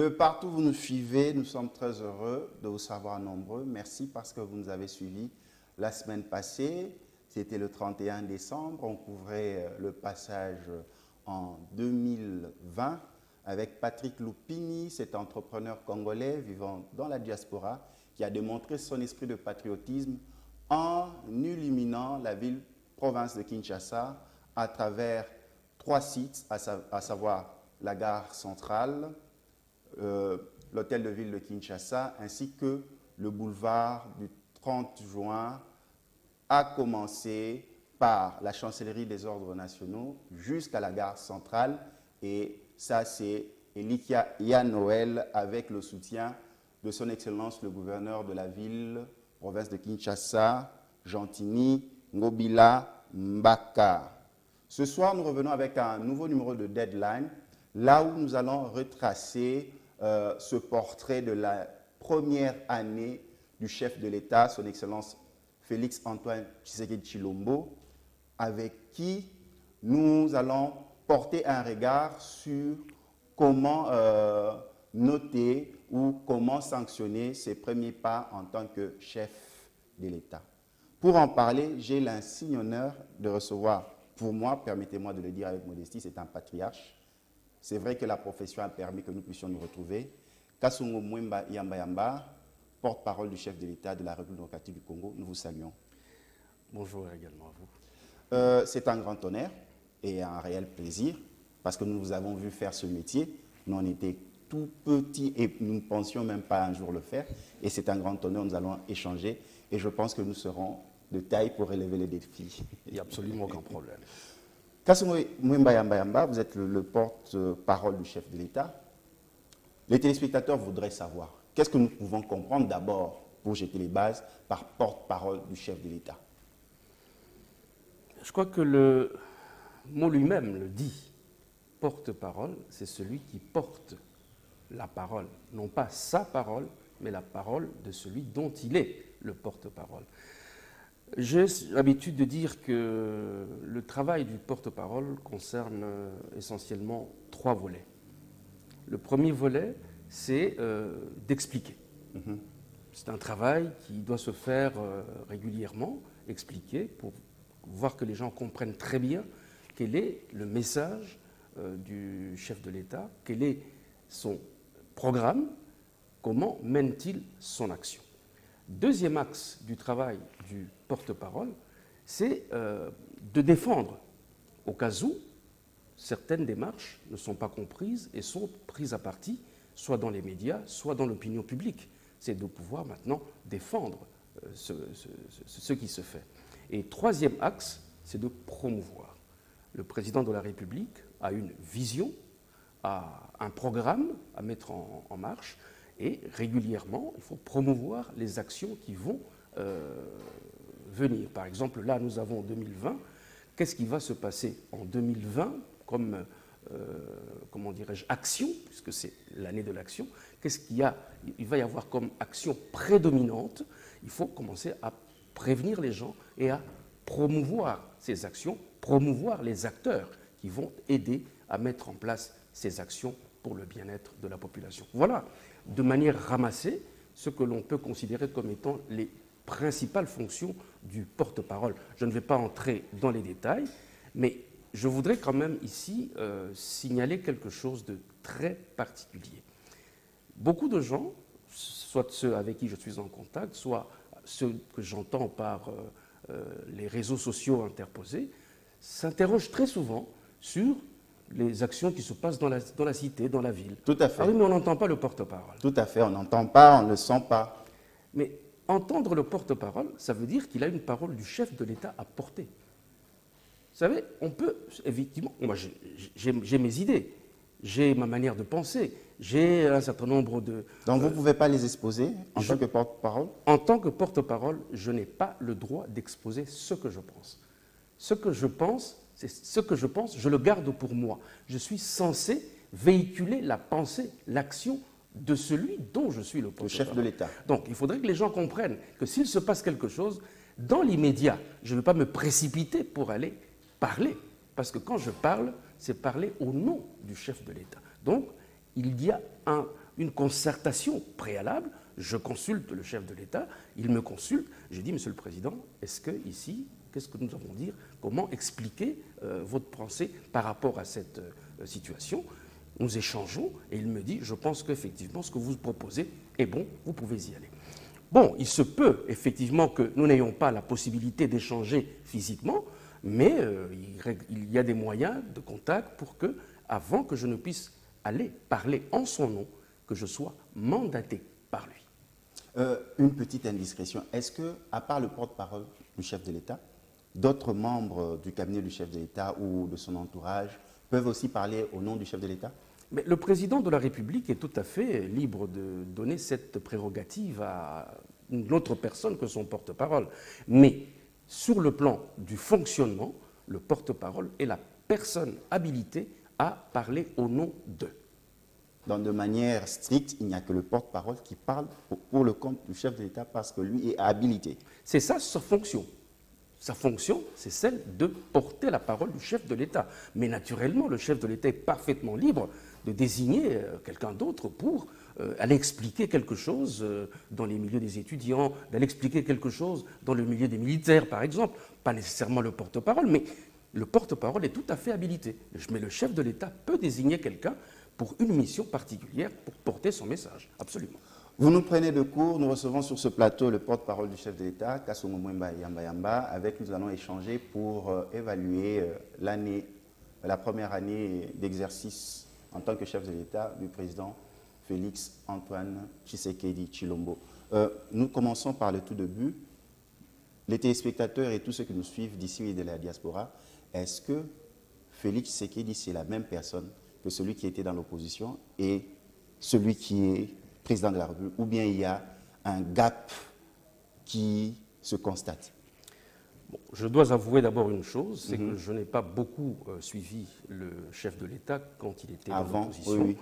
De partout où vous nous suivez, nous sommes très heureux de vous savoir nombreux. Merci parce que vous nous avez suivis la semaine passée. C'était le 31 décembre. On couvrait le passage en 2020 avec Patrick Lupini, cet entrepreneur congolais vivant dans la diaspora qui a démontré son esprit de patriotisme en illuminant la ville-province de Kinshasa à travers 3 sites, à savoir la gare centrale, l'hôtel de ville de Kinshasa, ainsi que le boulevard du 30 juin, a commencé par la chancellerie des ordres nationaux jusqu'à la gare centrale. Et ça, c'est Elikia Yanoël avec le soutien de son Excellence le gouverneur de la ville, province de Kinshasa, Gentini Ngobila Mbaka. Ce soir, nous revenons avec un nouveau numéro de Deadline, là où nous allons retracer ce portrait de la première année du chef de l'État, son Excellence Félix-Antoine Tshisekedi Tshilombo, avec qui nous allons porter un regard sur comment noter ou comment sanctionner ses premiers pas en tant que chef de l'État. Pour en parler, j'ai l'insigne honneur de recevoir, pour moi, permettez-moi de le dire avec modestie, c'est un patriarche. C'est vrai que la profession a permis que nous puissions nous retrouver. Kasongo Mwemba Yamba Yamba, porte-parole du chef de l'État de la République démocratique du Congo, nous vous saluons. Bonjour également à vous. C'est un grand honneur et un réel plaisir parce que nous vous avons vu faire ce métier. Nous on était tout petits et nous ne pensions même pas un jour le faire. Et c'est un grand honneur, nous allons échanger et je pense que nous serons de taille pour relever les défis. Il n'y a absolument aucun problème. Kasongo Mwemba Yamba Yamba, vous êtes le porte-parole du chef de l'État. Les téléspectateurs voudraient savoir, qu'est-ce que nous pouvons comprendre d'abord, pour jeter les bases, par porte-parole du chef de l'État? Je crois que le mot lui-même le dit. Porte-parole, c'est celui qui porte la parole. Non pas sa parole, mais la parole de celui dont il est le porte-parole. J'ai l'habitude de dire que le travail du porte-parole concerne essentiellement 3 volets. Le premier volet, c'est d'expliquer. C'est un travail qui doit se faire régulièrement, expliquer, pour voir que les gens comprennent très bien quel est le message du chef de l'État, quel est son programme, comment mène-t-il son action. Deuxième axe du travail du porte-parole, c'est de défendre, au cas où certaines démarches ne sont pas comprises et sont prises à partie, soit dans les médias, soit dans l'opinion publique. C'est de pouvoir maintenant défendre ce qui se fait. Et troisième axe, c'est de promouvoir. Le président de la République a une vision, a un programme à mettre en marche, et régulièrement, il faut promouvoir les actions qui vont venir. Par exemple, là, nous avons 2020. Qu'est-ce qui va se passer en 2020 comme, comment dirais-je, action, puisque c'est l'année de l'action? Qu'est-ce qu'il y a? Il va y avoir comme action prédominante. Il faut commencer à prévenir les gens et à promouvoir ces actions, promouvoir les acteurs qui vont aider à mettre en place ces actions pour le bien-être de la population. Voilà, de manière ramassée, ce que l'on peut considérer comme étant les principales fonctions du porte-parole. Je ne vais pas entrer dans les détails, mais je voudrais quand même ici signaler quelque chose de très particulier. Beaucoup de gens, soit ceux avec qui je suis en contact, soit ceux que j'entends par les réseaux sociaux interposés, s'interrogent très souvent sur les actions qui se passent dans la cité, dans la ville. Tout à fait. Ah oui, mais on n'entend pas le porte-parole. Tout à fait, on n'entend pas, on ne le sent pas. Mais entendre le porte-parole, ça veut dire qu'il a une parole du chef de l'État à porter. Vous savez, on peut, effectivement, moi j'ai mes idées, j'ai ma manière de penser, j'ai un certain nombre de... Donc vous ne pouvez pas les exposer en tant que porte-parole? En tant que porte-parole, je n'ai pas le droit d'exposer ce que je pense. Ce que je pense, c'est ce que je pense, je le garde pour moi. Je suis censé véhiculer la pensée, l'action de celui dont je suis le porte-parole. Le chef de l'État. Donc il faudrait que les gens comprennent que s'il se passe quelque chose, dans l'immédiat, je ne vais pas me précipiter pour aller parler. Parce que quand je parle, c'est parler au nom du chef de l'État. Donc il y a une concertation préalable. Je consulte le chef de l'État, il me consulte. J'ai dit, Monsieur le Président, est-ce que ici, qu'est-ce que nous devons dire? Comment expliquer votre pensée par rapport à cette situation? Nous échangeons et il me dit, je pense qu'effectivement, ce que vous proposez est bon, vous pouvez y aller. Bon, il se peut effectivement que nous n'ayons pas la possibilité d'échanger physiquement, mais il y a des moyens de contact pour que, avant que je ne puisse aller parler en son nom, que je sois mandaté par lui. Une petite indiscrétion. Est-ce que, à part le porte-parole du chef de l'État, d'autres membres du cabinet du chef de l'État ou de son entourage peuvent aussi parler au nom du chef de l'État? Mais le président de la République est tout à fait libre de donner cette prérogative à une autre personne que son porte-parole. Mais sur le plan du fonctionnement, le porte-parole est la personne habilitée à parler au nom d'eux. Donc, de manière stricte, il n'y a que le porte-parole qui parle pour le compte du chef de l'État parce que lui est habilité. C'est ça sa fonction. Sa fonction, c'est celle de porter la parole du chef de l'État. Mais naturellement, le chef de l'État est parfaitement libre de désigner quelqu'un d'autre pour aller expliquer quelque chose dans les milieux des étudiants, d'aller expliquer quelque chose dans le milieu des militaires, par exemple. Pas nécessairement le porte-parole, mais le porte-parole est tout à fait habilité. Mais le chef de l'État peut désigner quelqu'un pour une mission particulière, pour porter son message, absolument. Vous nous prenez de court, nous recevons sur ce plateau le porte-parole du chef de l'État, Kassomo Mwemba Yamba Yamba. Avec nous allons échanger pour évaluer la première année d'exercice en tant que chef de l'État du président Félix Antoine Tshisekedi Tshilombo. Nous commençons par le tout début. Les téléspectateurs et tous ceux qui nous suivent d'ici et de la diaspora, est-ce que Félix Tshisekedi, c'est la même personne que celui qui était dans l'opposition et celui qui est président de la République, ou bien il y a un gap qui se constate? Bon, je dois avouer d'abord une chose, c'est que je n'ai pas beaucoup suivi le chef de l'État quand il était dans l'opposition. Oui.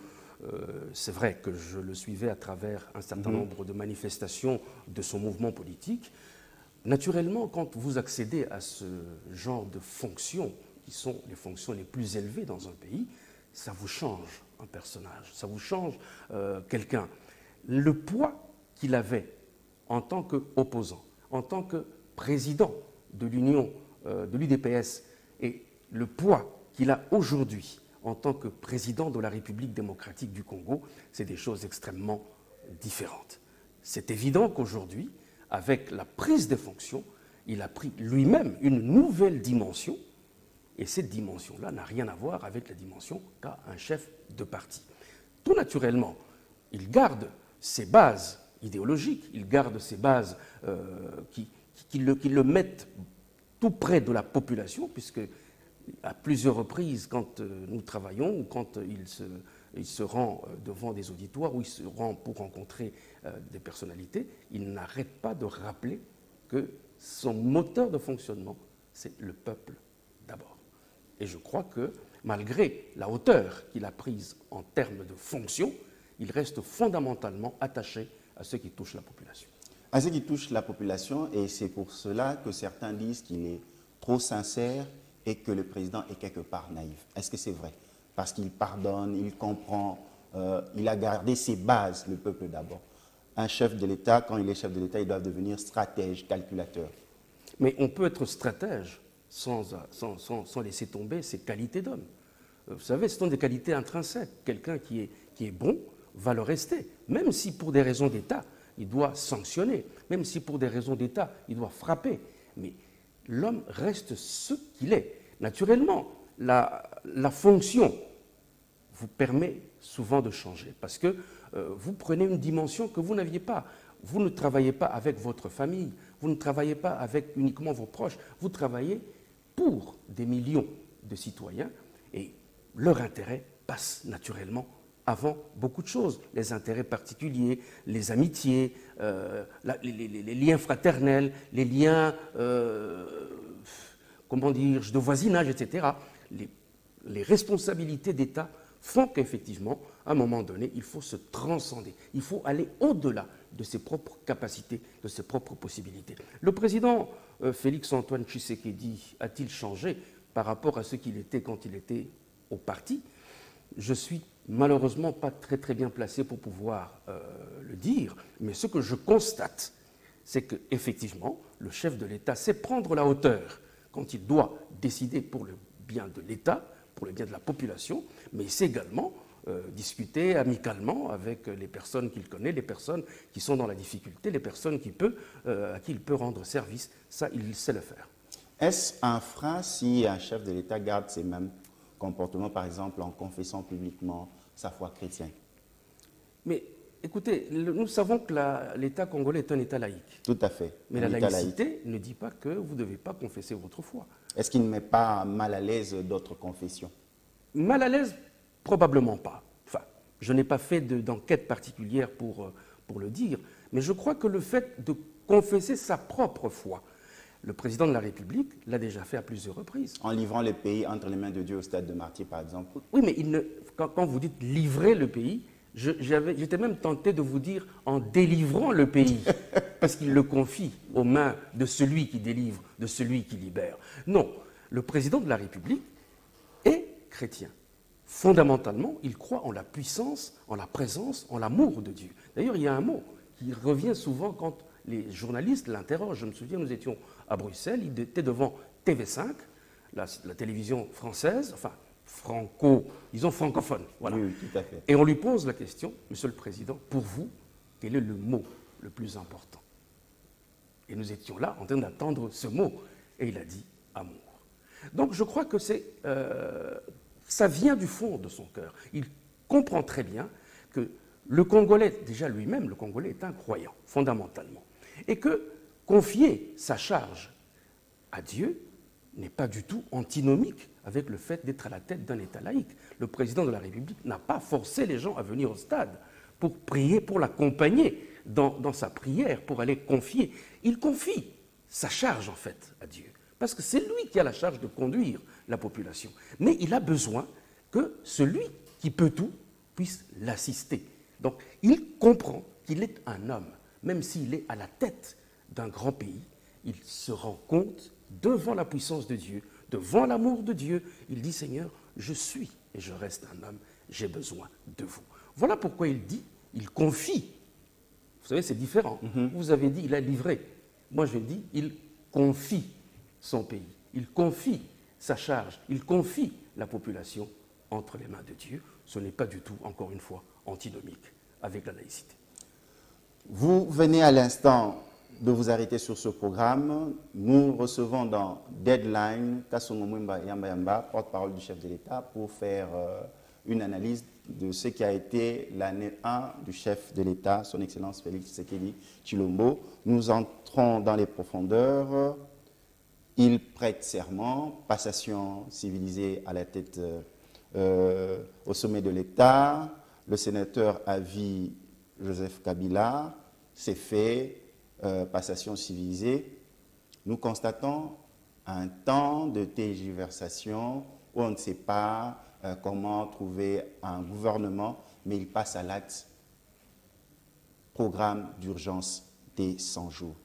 C'est vrai que je le suivais à travers un certain nombre de manifestations de son mouvement politique. Naturellement, quand vous accédez à ce genre de fonctions, qui sont les fonctions les plus élevées dans un pays, ça vous change un personnage, ça vous change quelqu'un. Le poids qu'il avait en tant qu'opposant, en tant que président de l'Union, de l'UDPS, et le poids qu'il a aujourd'hui en tant que président de la République démocratique du Congo, c'est des choses extrêmement différentes. C'est évident qu'aujourd'hui, avec la prise des fonctions, il a pris lui-même une nouvelle dimension. Et cette dimension-là n'a rien à voir avec la dimension qu'a un chef de parti. Tout naturellement, il garde ses bases idéologiques, il garde ses bases qui le mettent tout près de la population, puisque à plusieurs reprises, quand nous travaillons ou quand il se rend devant des auditoires ou il se rend pour rencontrer des personnalités, il n'arrête pas de rappeler que son moteur de fonctionnement, c'est le peuple d'abord. Et je crois que, malgré la hauteur qu'il a prise en termes de fonction, il reste fondamentalement attaché à ce qui touche la population. À ce qui touche la population, et c'est pour cela que certains disent qu'il est trop sincère et que le président est quelque part naïf. Est-ce que c'est vrai? Parce qu'il pardonne, il comprend, il a gardé ses bases, le peuple d'abord. Un chef de l'État, quand il est chef de l'État, il doit devenir stratège, calculateur. Mais on peut être stratège sans laisser tomber ses qualités d'homme. Vous savez, ce sont des qualités intrinsèques. Quelqu'un qui est bon va le rester, même si pour des raisons d'État, il doit sanctionner, même si pour des raisons d'État, il doit frapper. Mais l'homme reste ce qu'il est. Naturellement, la fonction vous permet souvent de changer, parce que vous prenez une dimension que vous n'aviez pas. Vous ne travaillez pas avec votre famille, vous ne travaillez pas avec uniquement vos proches, vous travaillez pour des millions de citoyens et leur intérêt passe naturellement avant beaucoup de choses. Les intérêts particuliers, les amitiés, les liens fraternels, les liens comment dire, de voisinage, etc. Les responsabilités d'État font qu'effectivement, à un moment donné, il faut se transcender. Il faut aller au-delà de ses propres capacités, de ses propres possibilités. Le président Félix Antoine Tshisekedi a-t-il changé par rapport à ce qu'il était quand il était au parti? Je suis malheureusement pas très bien placé pour pouvoir le dire, mais ce que je constate, c'est qu'effectivement, le chef de l'État sait prendre la hauteur quand il doit décider pour le bien de l'État, pour le bien de la population, mais il sait également discuter amicalement avec les personnes qu'il connaît, les personnes qui sont dans la difficulté, les personnes à qui il peut rendre service. Ça, il sait le faire. Est-ce un frein si un chef de l'État garde ces mêmes comportements, par exemple en confessant publiquement sa foi chrétienne? Mais écoutez, nous savons que l'État congolais est un État laïque. Tout à fait. Mais la laïcité ne dit pas que vous ne devez pas confesser votre foi. Est-ce qu'il ne met pas mal à l'aise d'autres confessions? Mal à l'aise, probablement pas. Enfin, je n'ai pas fait d'enquête particulière pour le dire, mais je crois que le fait de confesser sa propre foi, le président de la République l'a déjà fait à plusieurs reprises. En livrant le pays entre les mains de Dieu au stade de martyr, par exemple? Oui, mais quand vous dites livrer le pays, j'étais même tenté de vous dire en délivrant le pays, parce qu'il le confie aux mains de celui qui délivre, de celui qui libère. Non, le président de la République est chrétien. Fondamentalement, il croit en la puissance, en la présence, en l'amour de Dieu. D'ailleurs, il y a un mot qui revient souvent quand les journalistes l'interrogent. Je me souviens, nous étions à Bruxelles, il était devant TV5, la télévision française, enfin, disons francophone. Voilà. Oui, tout à fait. Et on lui pose la question, Monsieur le Président, pour vous, quel est le mot le plus important? Et nous étions là en train d'attendre ce mot. Et il a dit amour. Donc je crois que ça vient du fond de son cœur. Il comprend très bien que le Congolais, déjà lui-même, le Congolais est un croyant, fondamentalement. Et que confier sa charge à Dieu n'est pas du tout antinomique avec le fait d'être à la tête d'un État laïque. Le président de la République n'a pas forcé les gens à venir au stade pour prier, pour l'accompagner dans sa prière, pour aller confier. Il confie sa charge, en fait, à Dieu. Parce que c'est lui qui a la charge de conduire la population. Mais il a besoin que celui qui peut tout puisse l'assister. Donc, il comprend qu'il est un homme. Même s'il est à la tête d'un grand pays, il se rend compte, devant la puissance de Dieu, devant l'amour de Dieu, il dit, Seigneur, je suis et je reste un homme, j'ai besoin de vous. Voilà pourquoi il dit, il confie. Vous savez, c'est différent. Vous avez dit, il a livré. Moi, je dis, il confie son pays. Il confie sa charge. Il confie la population entre les mains de Dieu. Ce n'est pas du tout, encore une fois, antinomique avec la laïcité. Vous venez à l'instant de vous arrêter sur ce programme. Nous recevons dans Deadline Kasongo Mwimba Yamba Yamba, porte-parole du chef de l'État, pour faire une analyse de ce qui a été l'année 1 du chef de l'État, son Excellence Félix Tshisekedi Tshilombo. Nous entrons dans les profondeurs. Il prête serment, passation civilisée à la tête au sommet de l'État. Le sénateur à vie Joseph Kabila s'est fait passation civilisée. Nous constatons un temps de tergiversation où on ne sait pas comment trouver un gouvernement, mais il passe à l'acte. Programme d'urgence des 100 jours.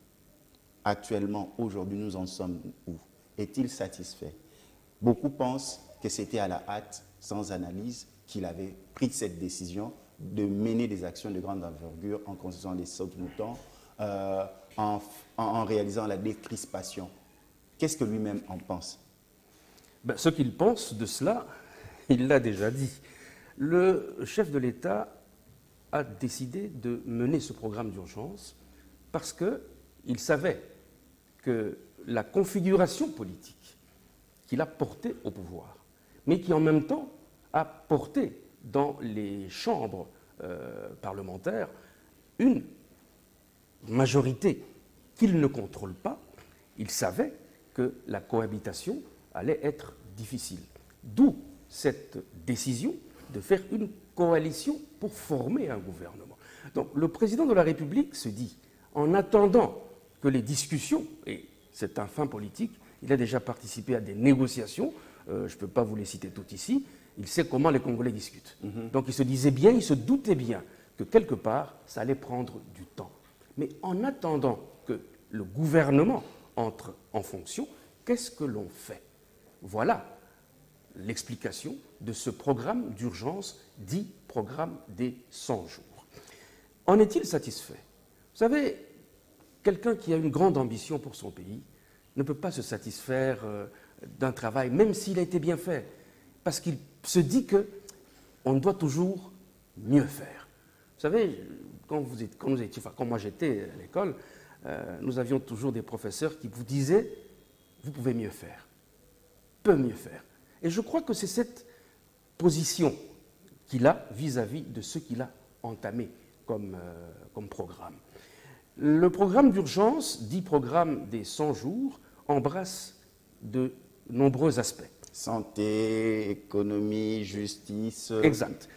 Actuellement, aujourd'hui, nous en sommes où? Est-il satisfait? Beaucoup pensent que c'était à la hâte, sans analyse, qu'il avait pris cette décision de mener des actions de grande envergure en construisant les sautes-moutons, en réalisant la décrispation. Qu'est-ce que lui-même en pense? Ce qu'il pense de cela, il l'a déjà dit. Le chef de l'État a décidé de mener ce programme d'urgence parce qu'il savait que la configuration politique qu'il a portée au pouvoir, mais qui en même temps a porté dans les chambres parlementaires une majorité qu'il ne contrôle pas, il savait que la cohabitation allait être difficile. D'où cette décision de faire une coalition pour former un gouvernement. Donc le président de la République se dit, en attendant que les discussions, et c'est un fin politique, il a déjà participé à des négociations, je ne peux pas vous les citer toutes ici, il sait comment les Congolais discutent. Donc il se disait bien, il se doutait bien que quelque part, ça allait prendre du temps. Mais en attendant que le gouvernement entre en fonction, qu'est-ce que l'on fait? Voilà l'explication de ce programme d'urgence dit programme des 100 jours. En est-il satisfait? Vous savez, quelqu'un qui a une grande ambition pour son pays ne peut pas se satisfaire d'un travail, même s'il a été bien fait, parce qu'il se dit qu'on doit toujours mieux faire. Vous savez, quand moi j'étais à l'école, nous avions toujours des professeurs qui vous disaient « vous pouvez mieux faire, peut mieux faire ». Et je crois que c'est cette position qu'il a vis-à-vis de ce qu'il a entamé comme programme. Le programme d'urgence, dit programme des 100 jours, embrasse de nombreux aspects. Santé, économie, justice. Exact.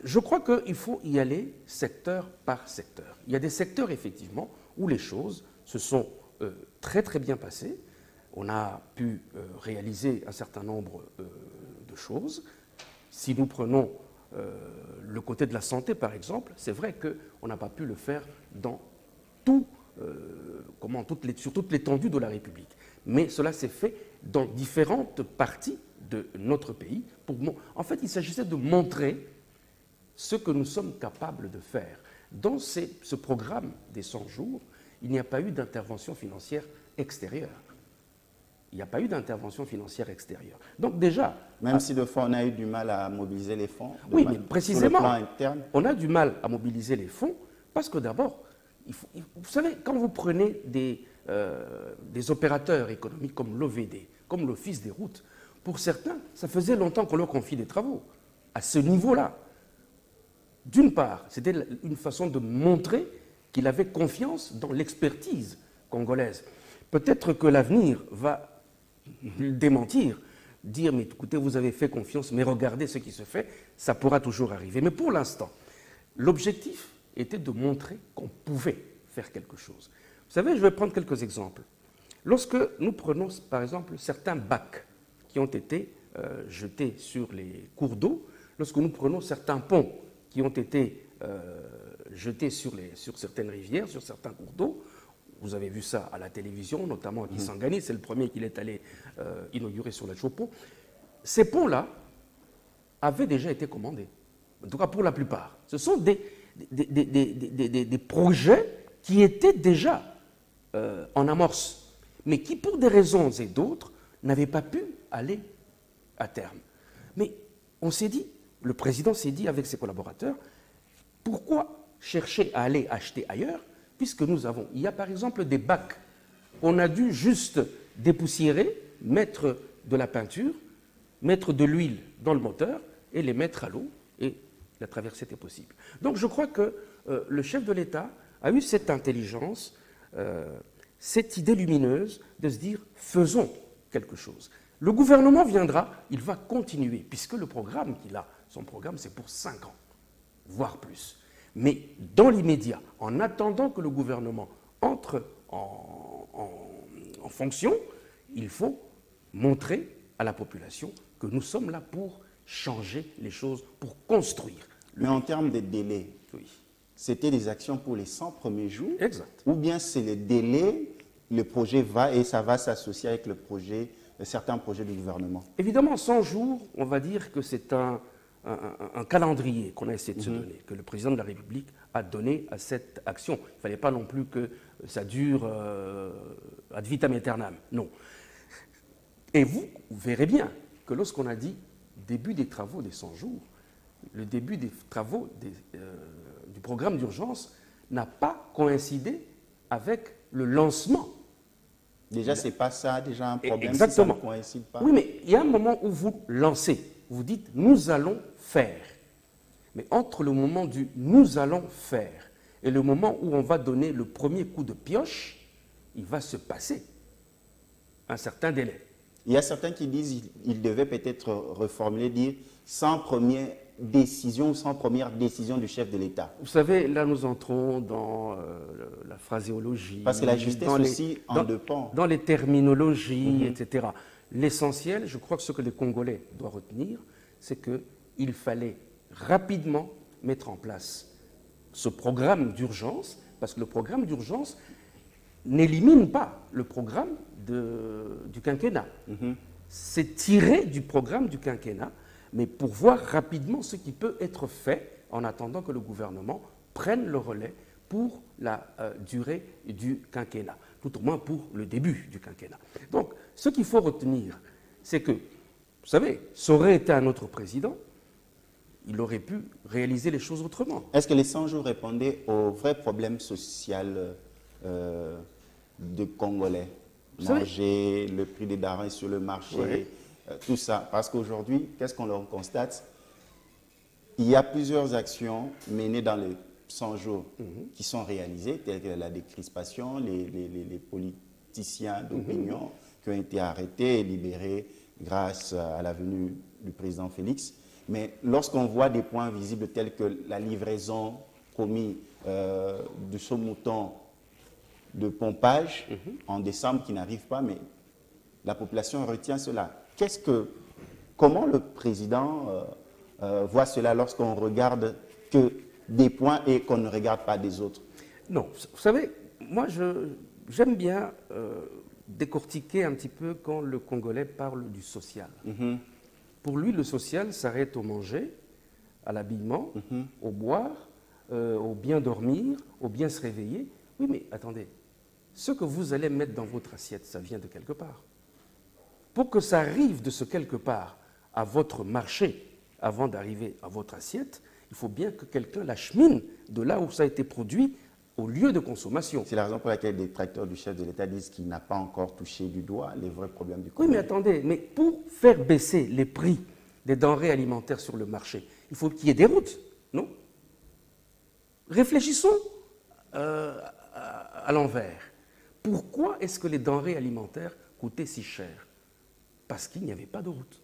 Je crois qu'il faut y aller secteur par secteur. Il y a des secteurs, effectivement, où les choses se sont très très bien passées. On a pu réaliser un certain nombre de choses. Si nous prenons le côté de la santé, par exemple, c'est vrai qu'on n'a pas pu le faire dans sur toute l'étendue de la République. Mais cela s'est fait dans différentes parties de notre pays. En fait, il s'agissait de montrer ce que nous sommes capables de faire. Dans ce programme des 100 jours, il n'y a pas eu d'intervention financière extérieure. Il n'y a pas eu d'intervention financière extérieure. Donc déjà... Même si de fois on a eu du mal à mobiliser les fonds, oui, mais précisément, sur le plan interne. On a du mal à mobiliser les fonds parce que d'abord, vous savez, quand vous prenez des opérateurs économiques comme l'OVD, comme l'Office des routes, pour certains, ça faisait longtemps qu'on leur confie des travaux. À ce niveau-là, d'une part, c'était une façon de montrer qu'il avait confiance dans l'expertise congolaise. Peut-être que l'avenir va démentir, dire « mais écoutez, vous avez fait confiance, mais regardez ce qui se fait », ça pourra toujours arriver. Mais pour l'instant, l'objectif était de montrer qu'on pouvait faire quelque chose. Vous savez, je vais prendre quelques exemples. Lorsque nous prenons, par exemple, certains bacs qui ont été jetés sur les cours d'eau, lorsque nous prenons certains ponts qui ont été jetés sur certaines rivières, sur certains cours d'eau, vous avez vu ça à la télévision, notamment à Kisangani, c'est le premier qu'il est allé inaugurer sur le Chopo. Ces ponts-là avaient déjà été commandés, en tout cas pour la plupart. Ce sont des projets qui étaient déjà en amorce, mais qui, pour des raisons et d'autres, n'avaient pas pu aller à terme. Mais on s'est dit, le président s'est dit avec ses collaborateurs, pourquoi chercher à aller acheter ailleurs, puisque il y a par exemple des bacs qu'on a dû juste dépoussiérer, mettre de la peinture, mettre de l'huile dans le moteur et les mettre à l'eau, et la traversée était possible. Donc je crois que le chef de l'État a eu cette intelligence, cette idée lumineuse de se dire « faisons quelque chose ». Le gouvernement viendra, il va continuer, puisque le programme qu'il a, son programme c'est pour 5 ans, voire plus. Mais dans l'immédiat, en attendant que le gouvernement entre en fonction, il faut montrer à la population que nous sommes là pour changer les choses, pour construire. Mais en termes de délai, oui. C'était des actions pour les 100 premiers jours? Exact. Ou bien c'est le délai, le projet va et ça va s'associer avec certains projets du gouvernement? Évidemment, 100 jours, on va dire que c'est un calendrier qu'on a essayé de se donner, que le président de la République a donné à cette action. Il ne fallait pas non plus que ça dure ad vitam aeternam. Non. Et vous verrez bien que lorsqu'on a dit début des travaux des 100 jours, le début des travaux du programme d'urgence n'a pas coïncidé avec le lancement. Déjà, ce n'est pas ça, déjà un problème. Exactement. Si ça ne coïncide pas. Oui, mais il y a un moment où vous lancez. Vous dites « nous allons faire ». Mais entre le moment du « nous allons faire » et le moment où on va donner le premier coup de pioche, il va se passer un certain délai. Il y a certains qui disent qu'il devait peut-être reformuler, dire sans première décision du chef de l'État. Vous savez, là nous entrons dans la phraséologie. Parce que la justice aussi en dépend. Dans les terminologies, etc. L'essentiel, je crois que ce que les Congolais doivent retenir, c'est qu'il fallait rapidement mettre en place ce programme d'urgence, parce que le programme d'urgence n'élimine pas le programme du quinquennat. c'est tiré du programme du quinquennat, mais pour voir rapidement ce qui peut être fait en attendant que le gouvernement prenne le relais pour la durée du quinquennat, tout au moins pour le début du quinquennat. Donc, ce qu'il faut retenir, c'est que, vous savez, ça aurait été un autre président, il aurait pu réaliser les choses autrement. Est-ce que les 100 jours répondaient aux vrais problèmes sociaux de Congolais? Manger, le prix des denrées sur le marché, tout ça. Parce qu'aujourd'hui, qu'est-ce qu'on leur constate? Il y a plusieurs actions menées dans les 100 jours qui sont réalisées, telles que la décrispation, les politiciens d'opinion qui ont été arrêtés et libérés grâce à la venue du président Félix. Mais lorsqu'on voit des points visibles tels que la livraison promise de ce mouton de pompage en décembre qui n'arrive pas, mais la population retient cela. Comment le président voit cela lorsqu'on regarde que des points et qu'on ne regarde pas des autres? Non, vous savez, moi j'aime bien décortiquer un petit peu quand le Congolais parle du social. Pour lui, le social s'arrête au manger, à l'habillement, au boire, au bien dormir, au bien se réveiller. Oui, mais attendez, ce que vous allez mettre dans votre assiette, ça vient de quelque part. Pour que ça arrive de ce quelque part à votre marché, avant d'arriver à votre assiette, il faut bien que quelqu'un l'achemine de là où ça a été produit au lieu de consommation. C'est la raison pour laquelle les détracteurs du chef de l'État disent qu'il n'a pas encore touché du doigt les vrais problèmes du Congo. Congo. Oui, mais attendez, mais pour faire baisser les prix des denrées alimentaires sur le marché, il faut qu'il y ait des routes, non? Réfléchissons à l'envers. Pourquoi est-ce que les denrées alimentaires coûtaient si cher? Parce qu'il n'y avait pas de route.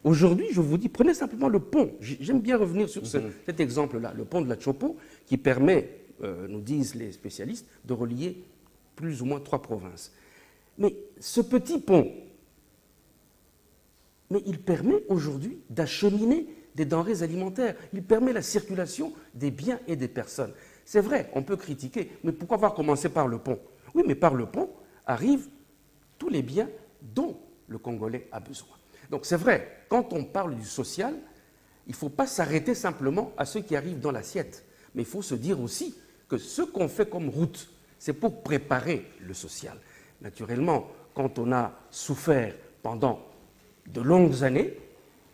Aujourd'hui, je vous dis, prenez simplement le pont. J'aime bien revenir sur cet exemple-là, le pont de la Chopo, qui permet, nous disent les spécialistes, de relier plus ou moins 3 provinces. Mais ce petit pont, il permet aujourd'hui d'acheminer des denrées alimentaires. Il permet la circulation des biens et des personnes. C'est vrai, on peut critiquer, mais pourquoi avoir commencé par le pont? Oui, mais par le pont arrivent tous les biens dont le Congolais a besoin. Donc c'est vrai, quand on parle du social, il ne faut pas s'arrêter simplement à ceux qui arrivent dans l'assiette. Mais il faut se dire aussi que ce qu'on fait comme route, c'est pour préparer le social. Naturellement, quand on a souffert pendant de longues années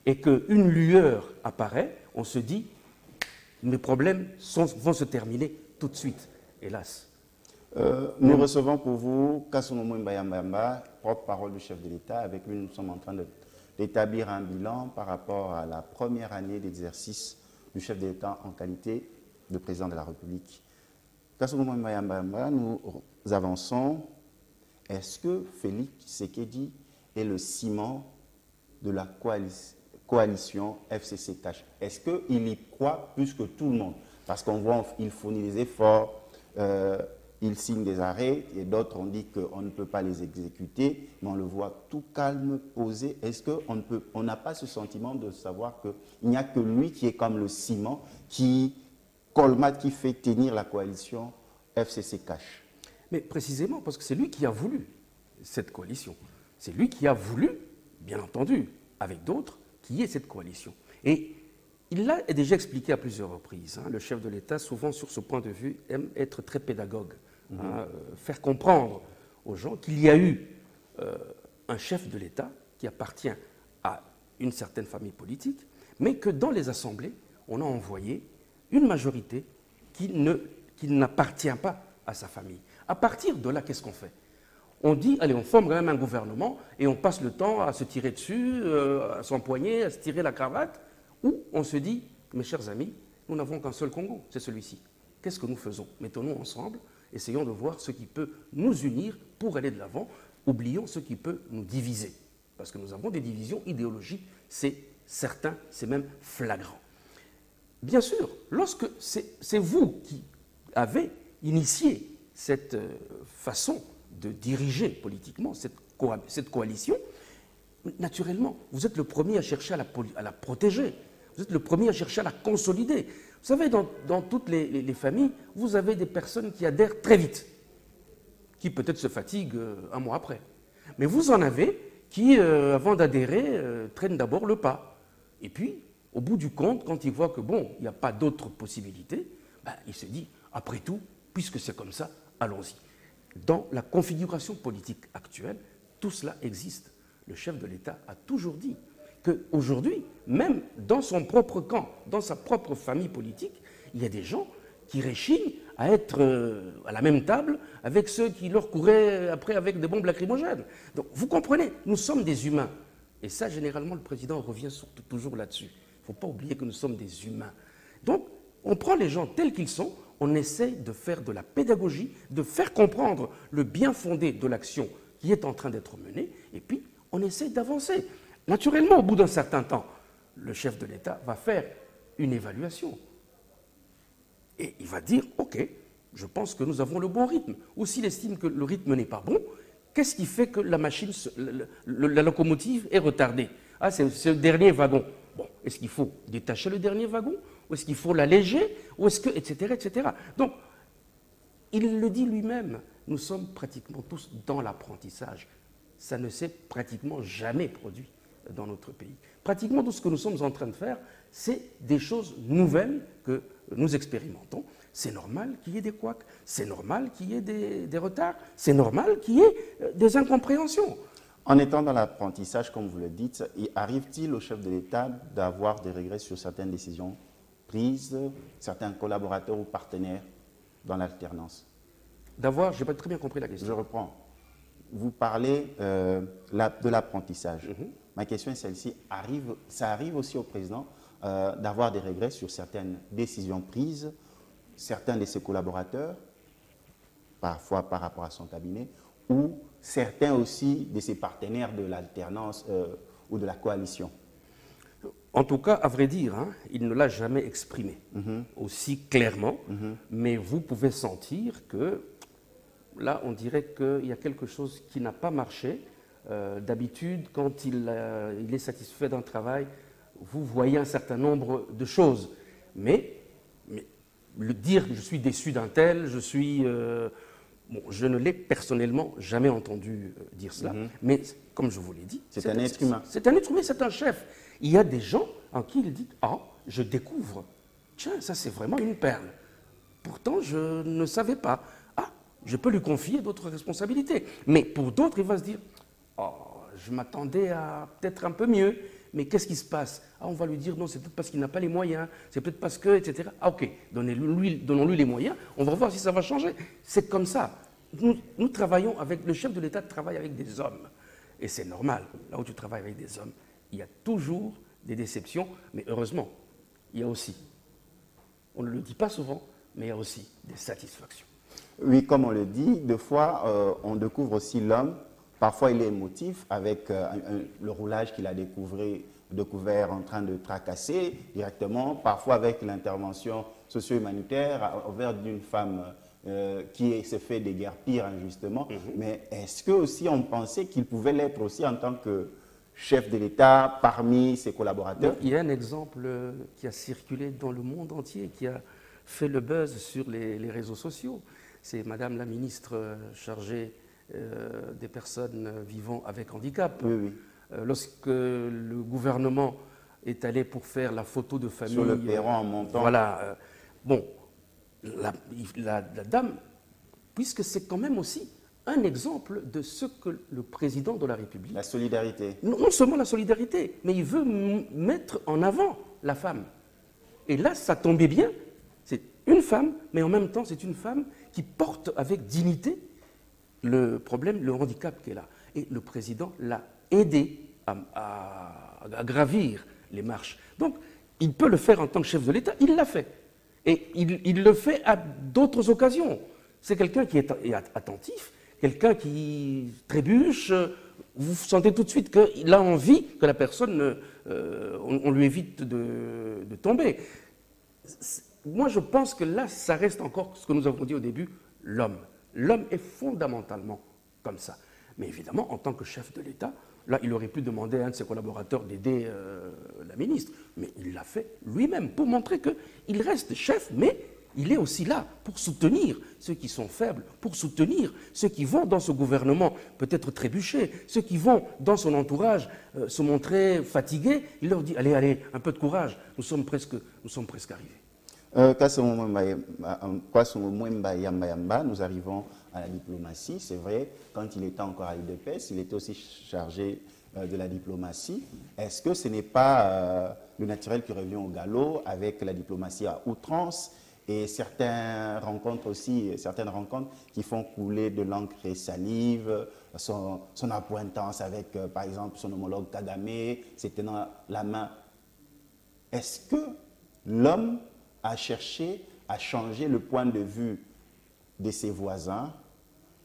et qu'une lueur apparaît, on se dit mes problèmes vont se terminer tout de suite, hélas. Nous recevons pour vous Kassoumou Mbayambamba, porte-parole du chef de l'État. Avec lui, nous sommes en train d'établir un bilan par rapport à la première année d'exercice du chef de l'État en qualité de président de la République. Kassoumou Mbayambamba, nous avançons. Est-ce que Félix Tshisekedi est le ciment de la coalition FCC-CACH? Est-ce qu'il y croit plus que tout le monde? Parce qu'on voit qu'il fournit des efforts, il signe des arrêts, et d'autres ont dit qu'on ne peut pas les exécuter, mais on le voit tout calme, posé. Est-ce qu'on n'a pas ce sentiment de savoir qu'il n'y a que lui qui est comme le ciment, qui colmate, qui fait tenir la coalition FCC-CACH? Mais précisément parce que c'est lui qui a voulu cette coalition. C'est lui qui a voulu, bien entendu, avec d'autres, qu'il y ait cette coalition. Et il l'a déjà expliqué à plusieurs reprises. Le chef de l'État, souvent sur ce point de vue, aime être très pédagogue. Faire comprendre aux gens qu'il y a eu un chef de l'État qui appartient à une certaine famille politique, mais que dans les assemblées, on a envoyé une majorité qui n'appartient pas à sa famille. À partir de là, qu'est-ce qu'on fait? On dit, allez, on forme quand même un gouvernement et on passe le temps à se tirer dessus, à s'empoigner, à se tirer la cravate, ou on se dit, mes chers amis, nous n'avons qu'un seul Congo, c'est celui-ci. Qu'est-ce que nous faisons? Mettons-nous ensemble, essayons de voir ce qui peut nous unir pour aller de l'avant, oublions ce qui peut nous diviser. Parce que nous avons des divisions idéologiques, c'est certain, c'est même flagrant. Bien sûr, lorsque c'est vous qui avez initié cette façon de diriger politiquement cette coalition, naturellement, vous êtes le premier à chercher à la protéger. Vous êtes le premier à chercher à la consolider. Vous savez, dans toutes les familles, vous avez des personnes qui adhèrent très vite, qui peut-être se fatiguent un mois après. Mais vous en avez qui, avant d'adhérer, traîne d'abord le pas. Et puis, au bout du compte, quand il voit que, bon, il n'y a pas d'autre possibilité, ben, il se dit, après tout, puisque c'est comme ça, allons-y. Dans la configuration politique actuelle, tout cela existe. Le chef de l'État a toujours dit qu'aujourd'hui, même dans son propre camp, dans sa propre famille politique, il y a des gens qui réchignent à être à la même table avec ceux qui leur couraient après avec des bombes lacrymogènes. Donc, vous comprenez, nous sommes des humains. Et ça, généralement, le président revient surtout toujours là-dessus. Il ne faut pas oublier que nous sommes des humains. Donc, on prend les gens tels qu'ils sont, on essaie de faire de la pédagogie, de faire comprendre le bien fondé de l'action qui est en train d'être menée, et puis on essaie d'avancer. Naturellement, au bout d'un certain temps, le chef de l'État va faire une évaluation. Et il va dire, OK, je pense que nous avons le bon rythme. Ou s'il estime que le rythme n'est pas bon, qu'est-ce qui fait que la machine, la locomotive est retardée? Ah, c'est le dernier wagon. Bon, est-ce qu'il faut détacher le dernier wagon? Ou est-ce qu'il faut l'alléger? Ou est-ce que, etc., etc. Donc, il le dit lui-même, nous sommes pratiquement tous dans l'apprentissage. Ça ne s'est pratiquement jamais produit dans notre pays. Pratiquement tout ce que nous sommes en train de faire, c'est des choses nouvelles que nous expérimentons. C'est normal qu'il y ait des couacs, c'est normal qu'il y ait des retards, c'est normal qu'il y ait des incompréhensions. En étant dans l'apprentissage, comme vous le dites, arrive-t-il au chef de l'État d'avoir des regrets sur certaines décisions prises, certains collaborateurs ou partenaires dans l'alternance? D'avoir, je n'ai pas très bien compris la question. Je reprends. Vous parlez de l'apprentissage. Ma question est celle-ci. Ça arrive aussi au président d'avoir des regrets sur certaines décisions prises, certains de ses collaborateurs, parfois par rapport à son cabinet, ou certains aussi de ses partenaires de l'alternance ou de la coalition? En tout cas, à vrai dire, hein, il ne l'a jamais exprimé aussi clairement, mais vous pouvez sentir que là, on dirait qu'il y a quelque chose qui n'a pas marché. D'habitude, quand il est satisfait d'un travail, vous voyez un certain nombre de choses. Mais le dire que je suis déçu d'un tel, bon, je ne l'ai personnellement jamais entendu dire cela. Mais comme je vous l'ai dit, c'est un être humain. C'est un être humain, c'est un chef. Il y a des gens en qui il dit « Ah, je découvre. Tiens, ça c'est vraiment une perle. Pourtant, je ne savais pas. Ah, je peux lui confier d'autres responsabilités. » Mais pour d'autres, il va se dire « Oh, je m'attendais à peut-être un peu mieux. Mais qu'est-ce qui se passe? Ah, on va lui dire non, c'est peut-être parce qu'il n'a pas les moyens, c'est peut-être parce que, etc. Ah, ok, donnons-lui les moyens, on va voir si ça va changer. C'est comme ça. Nous travaillons avec, le chef de l'État travaille avec des hommes. Et c'est normal. Là où tu travailles avec des hommes, il y a toujours des déceptions, mais heureusement, il y a aussi, on ne le dit pas souvent, mais il y a aussi des satisfactions. Oui, comme on le dit, des fois, on découvre aussi l'homme. Parfois, il est émotif avec le roulage qu'il a découvert en train de tracasser directement. Parfois, avec l'intervention socio-humanitaire envers d'une femme qui s'est fait déguerpir injustement. Mais est-ce que aussi on pensait qu'il pouvait l'être aussi en tant que chef de l'État parmi ses collaborateurs? Il y a un exemple qui a circulé dans le monde entier, qui a fait le buzz sur les réseaux sociaux. C'est Madame la ministre chargée des personnes vivant avec handicap. Oui. Lorsque le gouvernement est allé pour faire la photo de famille... Sur le perron en montant. Voilà. Bon, la dame, puisque c'est quand même aussi un exemple de ce que le président de la République... La solidarité. Non seulement la solidarité, mais il veut mettre en avant la femme. Et là, ça tombait bien. C'est une femme, mais en même temps, c'est une femme qui porte avec dignité le problème, le handicap qui est là. Et le président l'a aidé à gravir les marches. Donc, il peut le faire en tant que chef de l'État, il l'a fait. Et il le fait à d'autres occasions. C'est quelqu'un qui est attentif, quelqu'un qui trébuche. Vous sentez tout de suite qu'il a envie que la personne, on lui évite de tomber. Moi, je pense que là, ça reste encore ce que nous avons dit au début, l'homme. L'homme est fondamentalement comme ça. Mais évidemment, en tant que chef de l'État, là, il aurait pu demander à un de ses collaborateurs d'aider la ministre. Mais il l'a fait lui-même pour montrer qu'il reste chef, mais il est aussi là pour soutenir ceux qui sont faibles, pour soutenir ceux qui vont dans ce gouvernement peut-être trébucher, ceux qui vont dans son entourage se montrer fatigués. Il leur dit, allez, allez, un peu de courage, nous sommes presque arrivés. Nous arrivons à la diplomatie. C'est vrai, quand il était encore à l'UDPS, il était aussi chargé de la diplomatie. Est-ce que ce n'est pas le naturel qui revient au galop avec la diplomatie à outrance et certaines rencontres qui font couler de l'encre et salive, son appointance avec, par exemple, son homologue Kagame, s'est tenant la main. Est-ce que l'homme a cherché à changer le point de vue de ses voisins,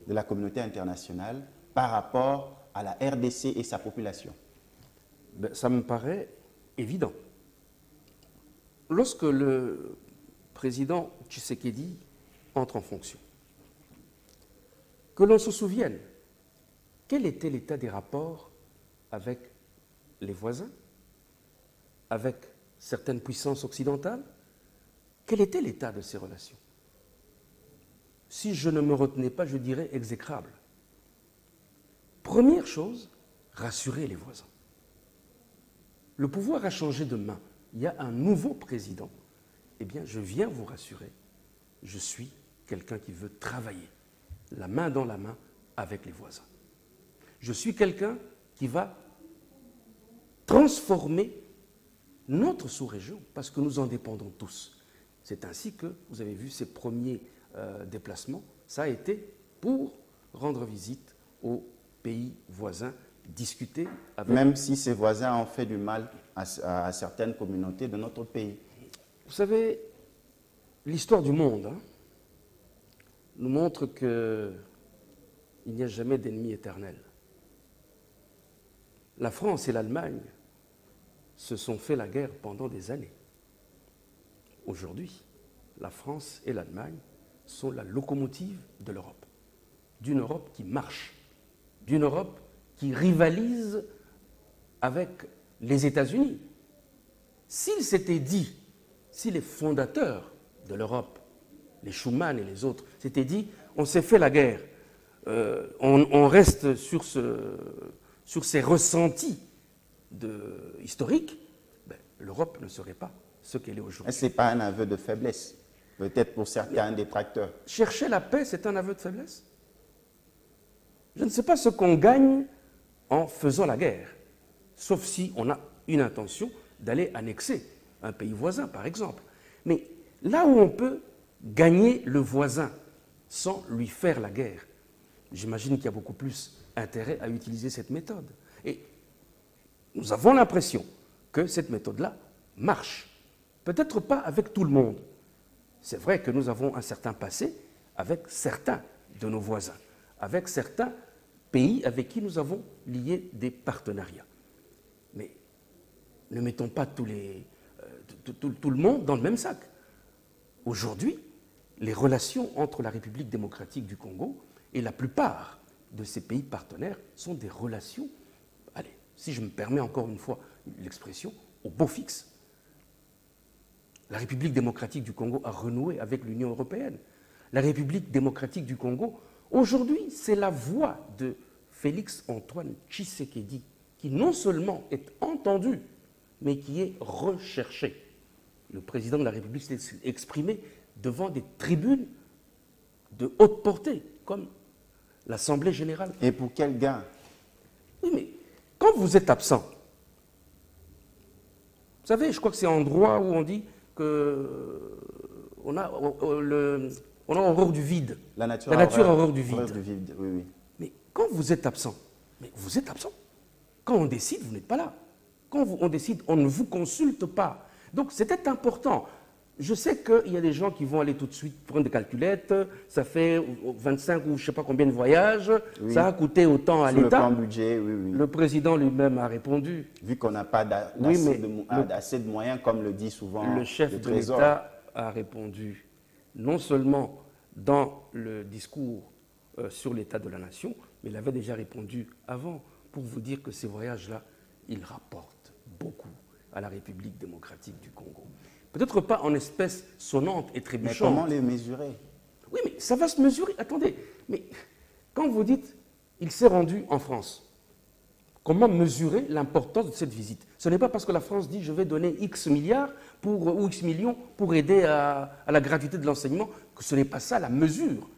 de la communauté internationale, par rapport à la RDC et sa population? Ça me paraît évident. Lorsque le président Tshisekedi entre en fonction, que l'on se souvienne, quel était l'état des rapports avec les voisins, avec certaines puissances occidentales? Quel était l'état de ces relations? Si je ne me retenais pas, je dirais exécrable. Première chose, rassurer les voisins. Le pouvoir a changé de main. Il y a un nouveau président. Eh bien, je viens vous rassurer. Je suis quelqu'un qui veut travailler, la main dans la main avec les voisins. Je suis quelqu'un qui va transformer notre sous-région, parce que nous en dépendons tous. C'est ainsi que, vous avez vu ces premiers déplacements, ça a été pour rendre visite aux pays voisins, discuter avec... Même si ces voisins ont fait du mal à certaines communautés de notre pays. Vous savez, l'histoire du monde nous montre qu'il n'y a jamais d'ennemi éternel. La France et l'Allemagne se sont fait la guerre pendant des années. Aujourd'hui, la France et l'Allemagne sont la locomotive de l'Europe. D'une Europe qui marche, d'une Europe qui rivalise avec les États-Unis. S'il s'était dit, si les fondateurs de l'Europe, les Schuman et les autres, s'étaient dit, on s'est fait la guerre, on reste sur ces ressentis historiques, ben, l'Europe ne serait pas ce qu'elle est aujourd'hui. Ce n'est pas un aveu de faiblesse, peut-être pour certains détracteurs. Chercher la paix, c'est un aveu de faiblesse? Je ne sais pas ce qu'on gagne en faisant la guerre, sauf si on a une intention d'aller annexer un pays voisin, par exemple. Mais là où on peut gagner le voisin sans lui faire la guerre, j'imagine qu'il y a beaucoup plus intérêt à utiliser cette méthode. Et nous avons l'impression que cette méthode-là marche. Peut-être pas avec tout le monde. C'est vrai que nous avons un certain passé avec certains de nos voisins, avec certains pays avec qui nous avons lié des partenariats. Mais ne mettons pas tout le monde dans le même sac. Aujourd'hui, les relations entre la République démocratique du Congo et la plupart de ces pays partenaires sont des relations, allez, si je me permets encore une fois l'expression, au beau fixe. La République démocratique du Congo a renoué avec l'Union européenne. La République démocratique du Congo, aujourd'hui, c'est la voix de Félix-Antoine Tshisekedi qui non seulement est entendu, mais qui est recherché. Le président de la République s'est exprimé devant des tribunes de haute portée, comme l'Assemblée générale. Et pour quel gain? Oui, mais quand vous êtes absent, vous savez, je crois que c'est en droit où on dit qu'on a horreur du vide. La nature a horreur du vide. Oui, oui. Mais quand vous êtes absent, vous êtes absent. Quand on décide, vous n'êtes pas là. Quand on décide, on ne vous consulte pas. Donc c'était important. Je sais qu'il y a des gens qui vont aller tout de suite prendre des calculettes, ça fait 25 ou je ne sais pas combien de voyages, oui. Ça a coûté autant à l'État. Le budget, oui, oui. Le président lui-même a répondu. Vu qu'on n'a pas assez de moyens, comme le dit souvent le chef de l'État a répondu, non seulement dans le discours sur l'état de la nation, mais il avait déjà répondu avant pour vous dire que ces voyages-là, ils rapportent beaucoup à la République démocratique du Congo. Peut-être pas en espèces sonnantes et Mais trébuchantes. comment les mesurer? Oui, mais ça va se mesurer. Attendez, mais quand vous dites « il s'est rendu en France », comment mesurer l'importance de cette visite? Ce n'est pas parce que la France dit « je vais donner X milliards ou X millions pour aider à la gratuité de l'enseignement » que ce n'est pas ça la mesure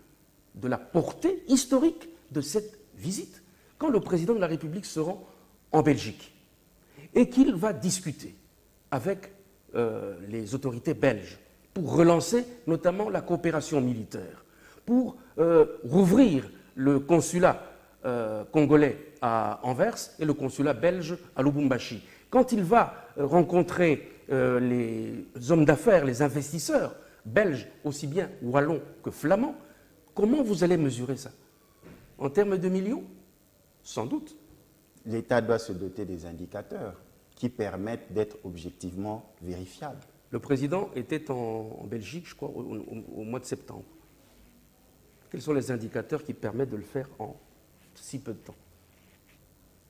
de la portée historique de cette visite. Quand le président de la République se rend en Belgique et qu'il va discuter avec les autorités belges pour relancer notamment la coopération militaire, pour rouvrir le consulat congolais à Anvers et le consulat belge à Lubumbashi. Quand il va rencontrer les hommes d'affaires, les investisseurs belges, aussi bien wallons que flamands, comment vous allez mesurer ça? En termes de millions? Sans doute. L'État doit se doter des indicateurs qui permettent d'être objectivement vérifiables. Le président était en Belgique, je crois, au mois de septembre. Quels sont les indicateurs qui permettent de le faire en si peu de temps?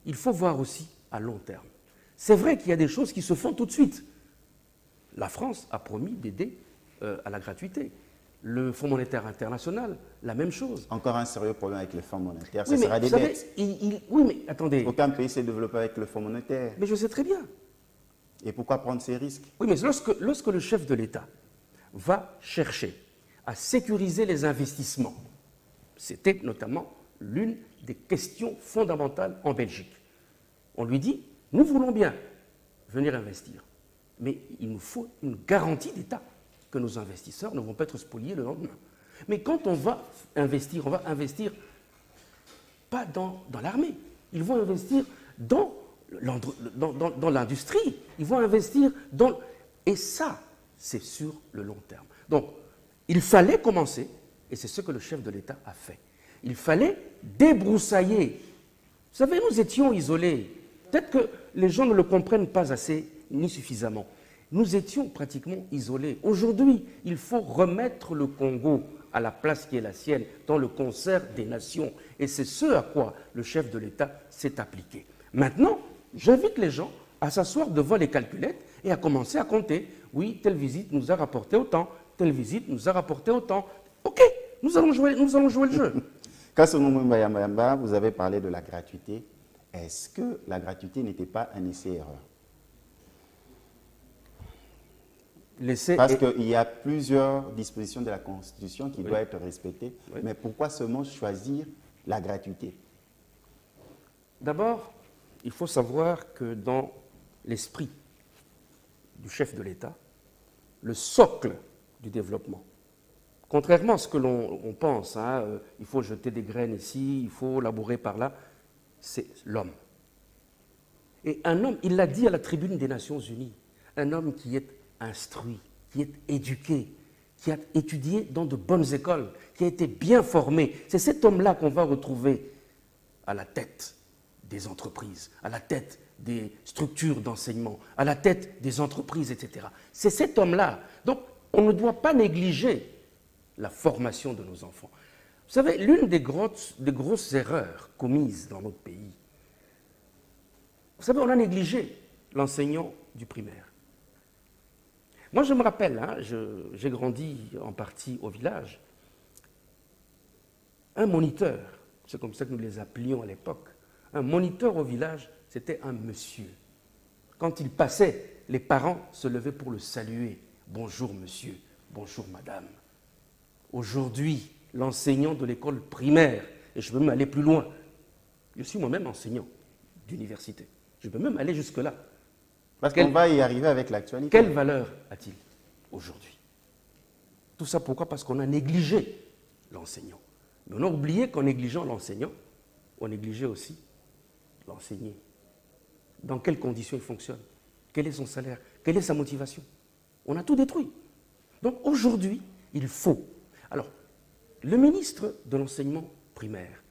Il faut voir aussi à long terme. C'est vrai qu'il y a des choses qui se font tout de suite. La France a promis d'aider à la gratuité. Le Fonds monétaire international, la même chose. Encore un sérieux problème avec le Fonds monétaire, Oui, ce sera des dettes. Oui, mais attendez. Aucun pays s'est développé avec le Fonds monétaire. Mais je sais très bien. Et pourquoi prendre ces risques? Oui, mais lorsque le chef de l'État va chercher à sécuriser les investissements, c'était notamment l'une des questions fondamentales en Belgique. On lui dit, nous voulons bien venir investir, mais il nous faut une garantie d'État que nos investisseurs ne vont pas être spoliés le lendemain. Mais quand on va investir pas dans l'armée, ils vont investir dans l'industrie, ils vont investir dans... Et ça, c'est sur le long terme. Donc, il fallait commencer, et c'est ce que le chef de l'État a fait. Il fallait débroussailler. Vous savez, nous étions isolés. Peut-être que les gens ne le comprennent pas assez ni suffisamment. Nous étions pratiquement isolés. Aujourd'hui, il faut remettre le Congo à la place qui est la sienne dans le concert des nations. Et c'est ce à quoi le chef de l'État s'est appliqué. Maintenant, j'invite les gens à s'asseoir devant les calculettes et à commencer à compter. Oui, telle visite nous a rapporté autant, telle visite nous a rapporté autant. OK, nous allons jouer le jeu. Kassoumou Mbayamba, vous avez parlé de la gratuité. Est-ce que la gratuité n'était pas un essai-erreur? Parce qu'il y a plusieurs dispositions de la Constitution qui doivent être respectées. Oui. Mais pourquoi seulement choisir la gratuité? D'abord, il faut savoir que dans l'esprit du chef de l'État, le socle du développement, contrairement à ce que l'on pense, il faut jeter des graines ici, il faut labourer par là, c'est l'homme. Et un homme, il l'a dit à la tribune des Nations Unies, un homme qui est instruit, qui est éduqué, qui a étudié dans de bonnes écoles, qui a été bien formé. C'est cet homme-là qu'on va retrouver à la tête des entreprises, à la tête des structures d'enseignement, à la tête des entreprises, etc. C'est cet homme-là. Donc, on ne doit pas négliger la formation de nos enfants. Vous savez, l'une des grosses erreurs commises dans notre pays, vous savez, on a négligé l'enseignant du primaire. Moi, je me rappelle, j'ai grandi en partie au village, un moniteur, c'est comme ça que nous les appelions à l'époque, un moniteur au village, c'était un monsieur. Quand il passait, les parents se levaient pour le saluer. Bonjour monsieur, bonjour madame. Aujourd'hui, l'enseignant de l'école primaire, et je peux même aller plus loin, je suis moi-même enseignant d'université, je peux même aller jusque-là. Parce qu'on va y arriver avec l'actualité. Quelle valeur a-t-il aujourd'hui? Tout ça pourquoi? Parce qu'on a négligé l'enseignant. Mais on a oublié qu'en négligeant l'enseignant, on négligeait aussi l'enseigné. Dans quelles conditions il fonctionne? Quel est son salaire? Quelle est sa motivation? On a tout détruit. Donc aujourd'hui, il faut. Alors, le ministre de l'enseignement primaire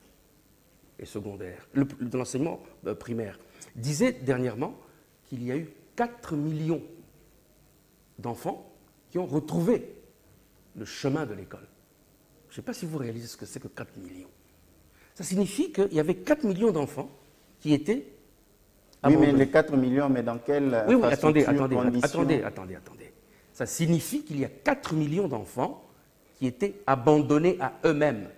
et secondaire, de l'enseignement primaire, disait dernièrement qu'il y a eu 4 millions d'enfants qui ont retrouvé le chemin de l'école. Je ne sais pas si vous réalisez ce que c'est que 4 millions. Ça signifie qu'il y avait 4 millions d'enfants qui étaient abandonnés. Oui, mais les 4 millions, mais dans quelle attendez. conditions? Ça signifie qu'il y a 4 millions d'enfants qui étaient abandonnés à eux-mêmes.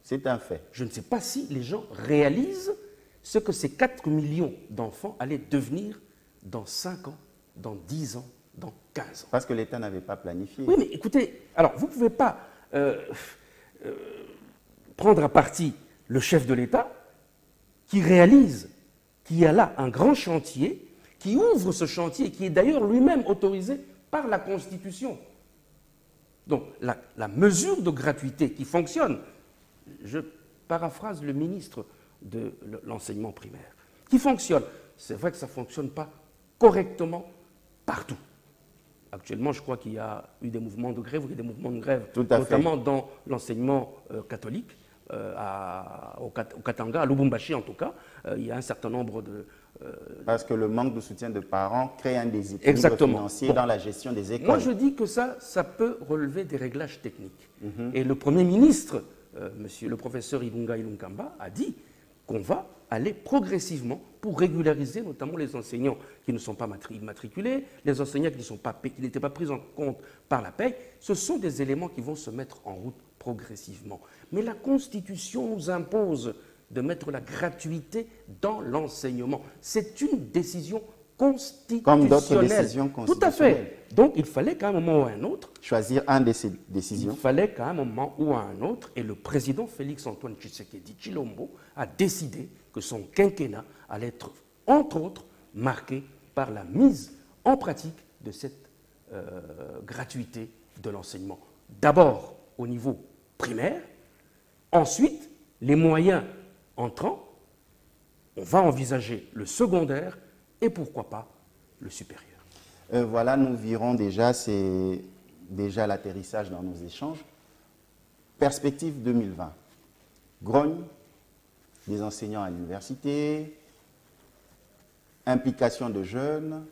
C'est un fait. Je ne sais pas si les gens réalisent ce que ces 4 millions d'enfants allaient devenir dans 5 ans, dans 10 ans, dans 15 ans. Parce que l'État n'avait pas planifié. Oui, mais écoutez, alors vous ne pouvez pas prendre à partie le chef de l'État qui réalise qu'il y a là un grand chantier, qui ouvre ce chantier, qui est d'ailleurs lui-même autorisé par la Constitution. Donc la mesure de gratuité qui fonctionne, je paraphrase le ministre de l'enseignement primaire, qui fonctionne. C'est vrai que ça ne fonctionne pas correctement partout. Actuellement, je crois qu'il y a eu des mouvements de grève, notamment dans l'enseignement catholique, au Katanga, à Lubumbashi en tout cas. Il y a un certain nombre de... Parce que le manque de soutien de parents crée un déséquilibre financier dans la gestion des écoles. Moi, je dis que ça peut relever des réglages techniques. Et le Premier ministre, monsieur le professeur Ilunga Ilunkamba, a dit qu'on va aller progressivement pour régulariser notamment les enseignants qui ne sont pas matriculés, les enseignants qui n'étaient pas pris en compte par la paye. Ce sont des éléments qui vont se mettre en route progressivement. Mais la Constitution nous impose de mettre la gratuité dans l'enseignement. C'est une décision constitutionnelle. Comme d'autres décisions constitutionnelles. Tout à fait. Donc il fallait qu'à un moment ou à un autre... Choisir un de ces décisions. Il fallait qu'à un moment ou à un autre, et le président Félix-Antoine Tshisekedi Tshilombo a décidé que son quinquennat allait être, entre autres, marqué par la mise en pratique de cette gratuité de l'enseignement. D'abord au niveau primaire, ensuite les moyens entrant, on va envisager le secondaire et pourquoi pas le supérieur. Voilà, nous verrons déjà, c'est déjà l'atterrissage dans nos échanges. Perspective 2020. Grogne des enseignants à l'université, implication de jeunes,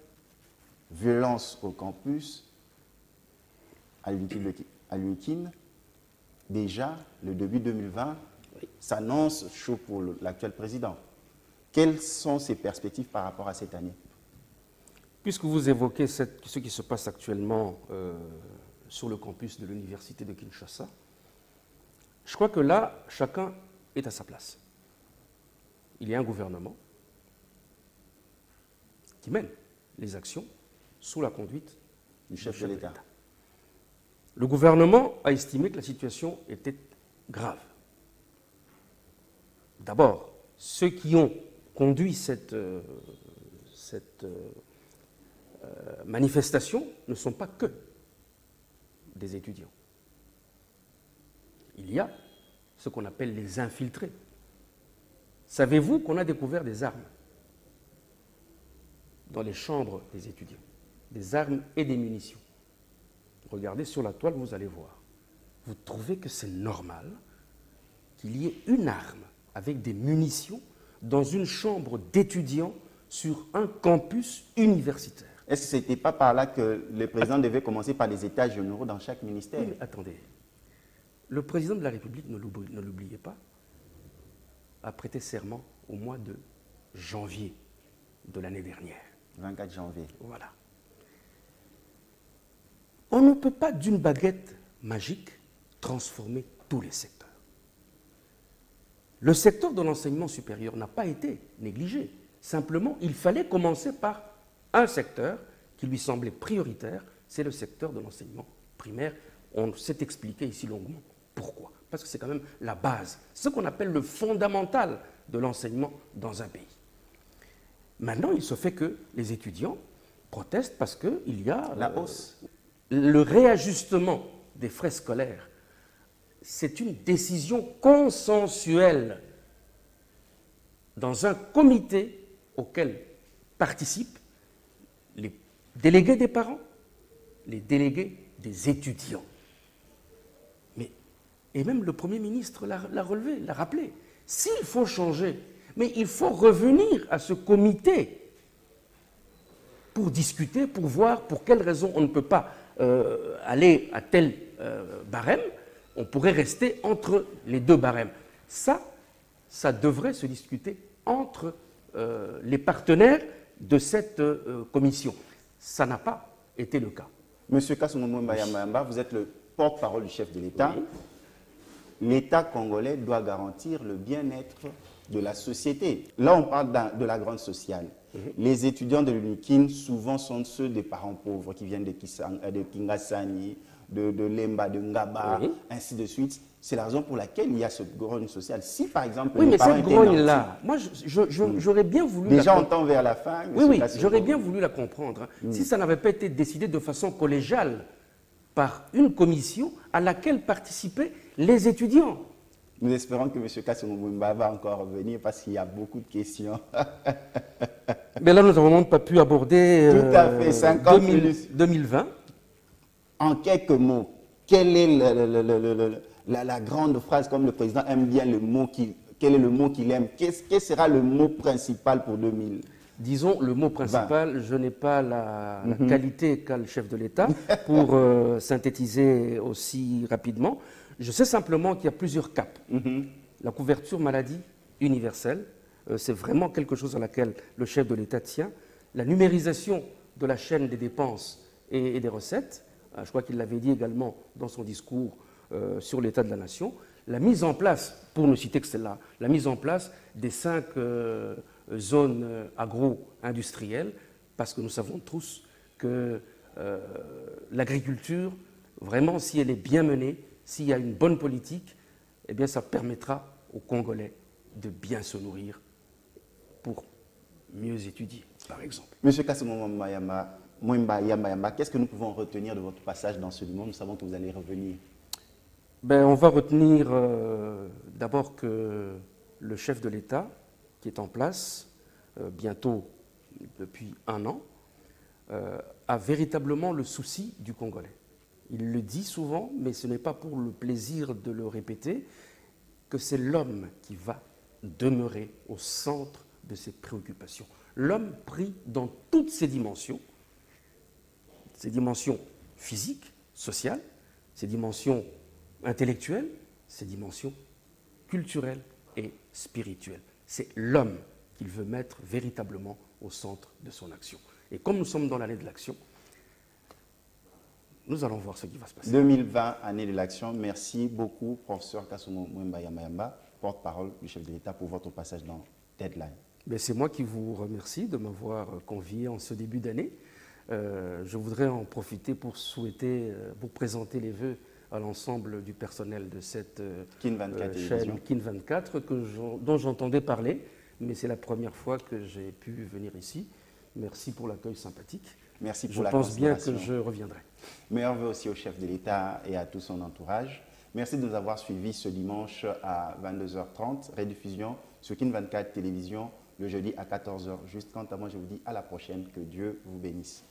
violence au campus, à l'UQIN. Déjà, le début 2020 s'annonce chaud pour l'actuel président. Quelles sont ses perspectives par rapport à cette année? Puisque vous évoquez ce qui se passe actuellement sur le campus de l'université de Kinshasa, je crois que là, chacun est à sa place. Il y a un gouvernement qui mène les actions sous la conduite du chef de l'État. Le gouvernement a estimé que la situation était grave. D'abord, ceux qui ont conduit cette manifestation ne sont pas que des étudiants. Il y a ce qu'on appelle les infiltrés. Savez-vous qu'on a découvert des armes dans les chambres des étudiants? Des armes et des munitions. Regardez sur la toile, vous allez voir. Vous trouvez que c'est normal qu'il y ait une arme avec des munitions dans une chambre d'étudiants sur un campus universitaire? Est-ce que ce n'était pas par là que le président devait commencer par les états généraux dans chaque ministère? Oui, mais attendez. Le président de la République, ne l'oubliez pas, a prêté serment au mois de janvier de l'année dernière. 24 janvier. Voilà. On ne peut pas d'une baguette magique transformer tous les secteurs. Le secteur de l'enseignement supérieur n'a pas été négligé. Simplement, il fallait commencer par un secteur qui lui semblait prioritaire, c'est le secteur de l'enseignement primaire. On s'est expliqué ici longuement pourquoi. Parce que c'est quand même la base, ce qu'on appelle le fondamental de l'enseignement dans un pays. Maintenant, il se fait que les étudiants protestent parce qu'il y a la hausse. Le réajustement des frais scolaires. C'est une décision consensuelle dans un comité auquel participent les délégués des parents, les délégués des étudiants. Et même le Premier ministre l'a relevé, l'a rappelé. S'il faut changer, mais il faut revenir à ce comité pour discuter, pour voir pour quelles raisons on ne peut pas aller à tel barème, on pourrait rester entre les deux barèmes. Ça devrait se discuter entre les partenaires de cette commission. Ça n'a pas été le cas. Monsieur Kassoumou Mwemba Yamba, vous êtes le porte-parole du chef de l'État. Oui. L'État congolais doit garantir le bien-être de la société. Là, on parle de la grande sociale. Les étudiants de l'UNIKIN, souvent, sont ceux des parents pauvres qui viennent de Kingasani, de Lemba, de Ngaba, ainsi de suite. C'est la raison pour laquelle il y a cette grogne sociale. Si, par exemple, Oui, les mais parents cette étaient grogne-là, moi, j'aurais bien voulu... Déjà, on tend vers la fin. Oui, j'aurais bien voulu la comprendre. Si ça n'avait pas été décidé de façon collégiale par une commission à laquelle participaient les étudiants. Nous espérons que M. Kassoumou Mwemba va encore revenir parce qu'il y a beaucoup de questions. Mais là, nous n'avons pas pu aborder tout à fait, 50 2020. En quelques mots, quelle est la grande phrase, comme le président aime bien le mot, quel est le mot qu'il aime? Quel sera le mot principal pour 2000? Disons, le mot principal, je n'ai pas la qualité qu'a le chef de l'État pour synthétiser aussi rapidement. Je sais simplement qu'il y a plusieurs caps. La couverture maladie universelle, c'est vraiment quelque chose à laquelle le chef de l'État tient. La numérisation de la chaîne des dépenses et des recettes, je crois qu'il l'avait dit également dans son discours sur l'état de la nation. La mise en place, pour ne citer que celle-là, la mise en place des 5 zones agro-industrielles, parce que nous savons tous que l'agriculture, vraiment, si elle est bien menée, s'il y a une bonne politique, eh bien, ça permettra aux Congolais de bien se nourrir pour mieux étudier, par exemple. Monsieur Kassoumou Mwemba Yamba, qu'est-ce que nous pouvons retenir de votre passage dans ce monde? Nous savons que vous allez revenir. Ben, on va retenir d'abord que le chef de l'État, qui est en place, bientôt depuis 1 an, a véritablement le souci du Congolais. Il le dit souvent, mais ce n'est pas pour le plaisir de le répéter, que c'est l'homme qui va demeurer au centre de ses préoccupations. L'homme pris dans toutes ses dimensions physiques, sociales, ses dimensions intellectuelles, ses dimensions culturelles et spirituelles. C'est l'homme qu'il veut mettre véritablement au centre de son action. Et comme nous sommes dans l'année de l'action, nous allons voir ce qui va se passer. 2020, année de l'action. Merci beaucoup, professeur Kassoumou Mwemba Yamba, porte-parole du chef de l'État, pour votre passage dans Deadline. C'est moi qui vous remercie de m'avoir convié en ce début d'année. Je voudrais en profiter pour présenter les vœux à l'ensemble du personnel de cette chaîne KIN 24 dont j'entendais parler, mais c'est la première fois que j'ai pu venir ici. Merci pour l'accueil sympathique. Merci pour la considération. Je pense bien que je reviendrai. Meilleurs vœux aussi au chef de l'État et à tout son entourage. Merci de nous avoir suivis ce dimanche à 22h30. Rediffusion sur KIN 24 Télévision le jeudi à 14h. Juste quant à moi, je vous dis à la prochaine. Que Dieu vous bénisse.